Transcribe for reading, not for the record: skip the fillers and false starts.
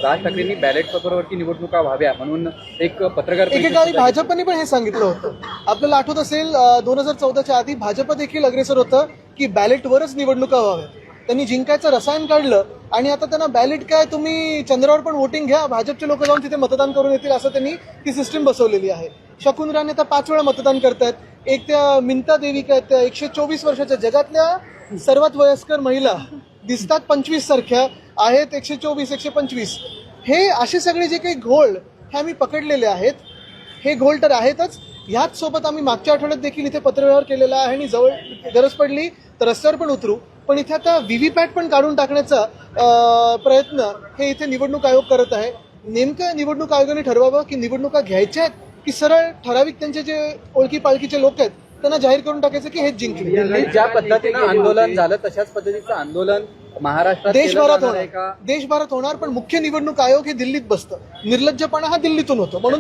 राज ठाकरेंनी बॅलेट पेपरवरती निवडणुका व्हाव्या म्हणून एक पत्रकार एकेकाळी भाजपने पण हे सांगितलं होतं. आपल्याला आठवत असेल 2014च्या आधी भाजप देखील अग्रेसर होतं की बॅलेटवरच निवडणुका व्हाव्या. त्यांनी जिंकायचं रसायन काढलं आणि आता त्यांना बॅलेट काय, तुम्ही चंद्रावर पण वोटिंग घ्या, भाजपचे लोक जाऊन तिथे मतदान करून येतील असं त्यांनी ती सिस्टीम बसवलेली आहे. शकुन राणे आता 5 वेळा मतदान करतायत. एक त्या मिनता देवी काय त्या 124 वर्षाच्या, जगातल्या सर्वात वयस्कर महिला दिसतात 25 सारख्या, आहेत 124 125. हे असे सगळे जे काही घोळ हे आम्ही पकडलेले आहेत. हे घोळ तर आहेतच, ह्याच सोबत आम्ही मागच्या आठवड्यात देखील इथे पत्रव्यवहार केलेला आहे आणि जवळ गरज पडली तर रस्त्यावर पण उतरू. पण इथे आता व्हीव्हीपॅट पण काढून टाकण्याचा प्रयत्न हे इथे निवडणूक आयोग करत आहे. नेमकं निवडणूक आयोगाने ठरवावं की निवडणुका घ्यायच्या आहेत की सरळ ठराविक त्यांचे जे ओळखी पाळखीचे लोक आहेत त्यांना जाहीर करून टाकायचं की हेच जिंकले. दिल्लीत ज्या पद्धतीनं आंदोलन झालं तशाच पद्धतीचं आंदोलन महाराष्ट्रात देशभरात केलं जाणार आहे होणार, का? देशभरात होणार. पण मुख्य निवडणूक आयोग हे दिल्लीत बसतं. निर्लज्जपणा हा दिल्लीतून होतो म्हणून